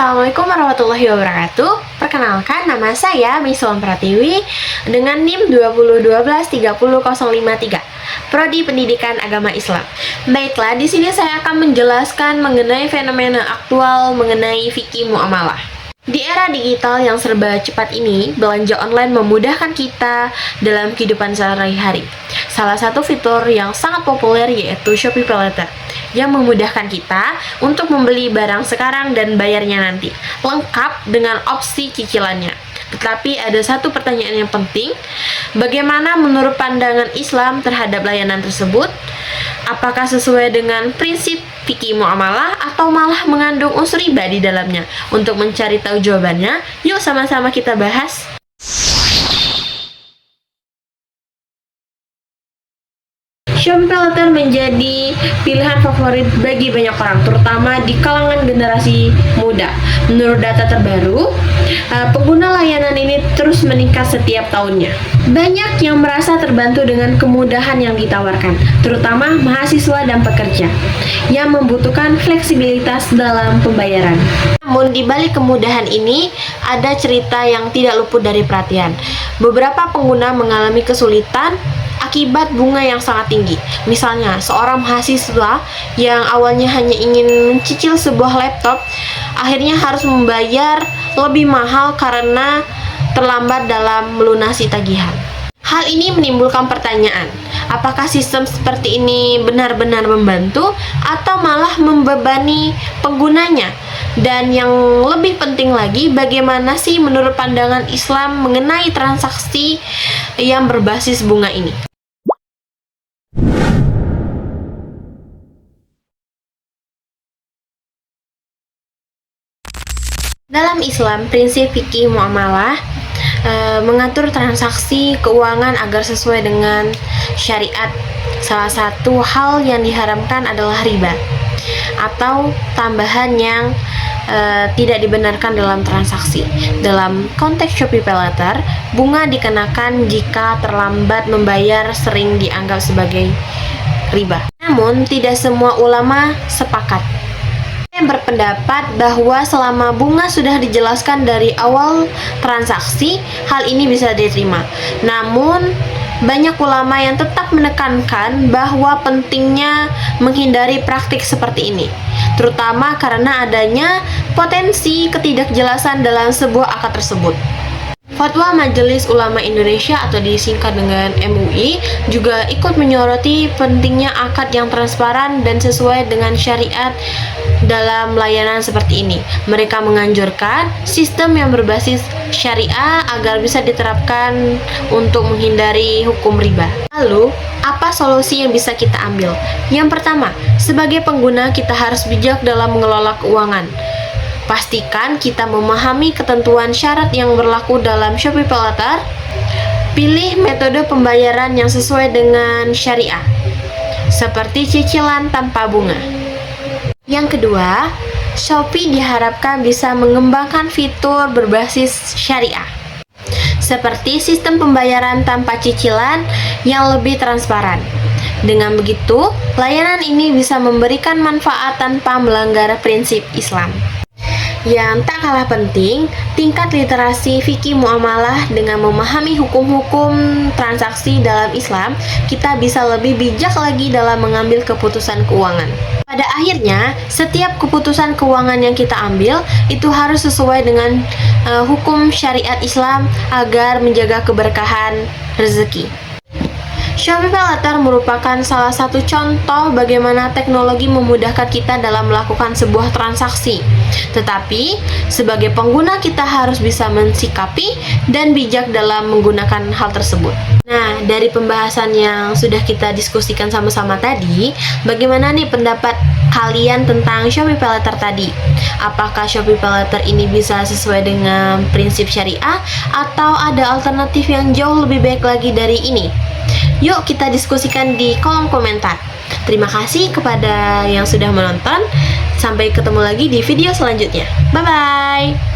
Assalamualaikum warahmatullahi wabarakatuh. Perkenalkan, nama saya Miswan Pratiwi dengan NIM 2012300553, Prodi Pendidikan Agama Islam. Baiklah, di sini saya akan menjelaskan mengenai fenomena aktual mengenai fikih muamalah. Di era digital yang serba cepat ini, belanja online memudahkan kita dalam kehidupan sehari-hari. Salah satu fitur yang sangat populer yaitu Shopee PayLater, yang memudahkan kita untuk membeli barang sekarang dan bayarnya nanti, lengkap dengan opsi cicilannya. Tetapi ada satu pertanyaan yang penting, bagaimana menurut pandangan Islam terhadap layanan tersebut? Apakah sesuai dengan prinsip fikih muamalah atau malah mengandung unsur riba di dalamnya? Untuk mencari tahu jawabannya, yuk sama-sama kita bahas. Shopee PayLater menjadi pilihan favorit bagi banyak orang, terutama di kalangan generasi muda. Menurut data terbaru, pengguna layanan ini terus meningkat setiap tahunnya. Banyak yang merasa terbantu dengan kemudahan yang ditawarkan, terutama mahasiswa dan pekerja yang membutuhkan fleksibilitas dalam pembayaran. Namun di balik kemudahan ini ada cerita yang tidak luput dari perhatian. Beberapa pengguna mengalami kesulitan akibat bunga yang sangat tinggi. Misalnya, seorang mahasiswa yang awalnya hanya ingin mencicil sebuah laptop, akhirnya harus membayar lebih mahal karena terlambat dalam melunasi tagihan. Hal ini menimbulkan pertanyaan, apakah sistem seperti ini benar-benar membantu atau malah membebani penggunanya? Dan yang lebih penting lagi, bagaimana sih menurut pandangan Islam mengenai transaksi yang berbasis bunga ini? Dalam Islam, prinsip fikih muamalah mengatur transaksi keuangan agar sesuai dengan syariat. Salah satu hal yang diharamkan adalah riba atau tambahan yang tidak dibenarkan dalam transaksi. Dalam konteks Shopee PayLater, bunga dikenakan jika terlambat membayar sering dianggap sebagai riba. Namun, tidak semua ulama sepakat. Yang berpendapat bahwa selama bunga sudah dijelaskan dari awal transaksi, hal ini bisa diterima. Namun, banyak ulama yang tetap menekankan bahwa pentingnya menghindari praktik seperti ini, terutama karena adanya potensi ketidakjelasan dalam sebuah akad tersebut. Fatwa Majelis Ulama Indonesia atau disingkat dengan MUI juga ikut menyoroti pentingnya akad yang transparan dan sesuai dengan syariat dalam layanan seperti ini. Mereka menganjurkan sistem yang berbasis syariah agar bisa diterapkan untuk menghindari hukum riba. Lalu, apa solusi yang bisa kita ambil? Yang pertama, sebagai pengguna kita harus bijak dalam mengelola keuangan. Pastikan kita memahami ketentuan syarat yang berlaku dalam Shopee PayLater. Pilih metode pembayaran yang sesuai dengan syariah, seperti cicilan tanpa bunga. Yang kedua, Shopee diharapkan bisa mengembangkan fitur berbasis syariah, seperti sistem pembayaran tanpa cicilan yang lebih transparan. Dengan begitu, layanan ini bisa memberikan manfaat tanpa melanggar prinsip Islam. Yang tak kalah penting, tingkat literasi fikih muamalah. Dengan memahami hukum-hukum transaksi dalam Islam, kita bisa lebih bijak lagi dalam mengambil keputusan keuangan. Pada akhirnya, setiap keputusan keuangan yang kita ambil itu harus sesuai dengan hukum syariat Islam agar menjaga keberkahan rezeki. Shopee PayLater merupakan salah satu contoh bagaimana teknologi memudahkan kita dalam melakukan sebuah transaksi. Tetapi, sebagai pengguna kita harus bisa mensikapi dan bijak dalam menggunakan hal tersebut. Nah, dari pembahasan yang sudah kita diskusikan sama-sama tadi, bagaimana nih pendapat kalian tentang Shopee PayLater tadi? Apakah Shopee PayLater ini bisa sesuai dengan prinsip syariah atau ada alternatif yang jauh lebih baik lagi dari ini? Yuk kita diskusikan di kolom komentar. Terima kasih kepada yang sudah menonton. Sampai ketemu lagi di video selanjutnya. Bye-bye.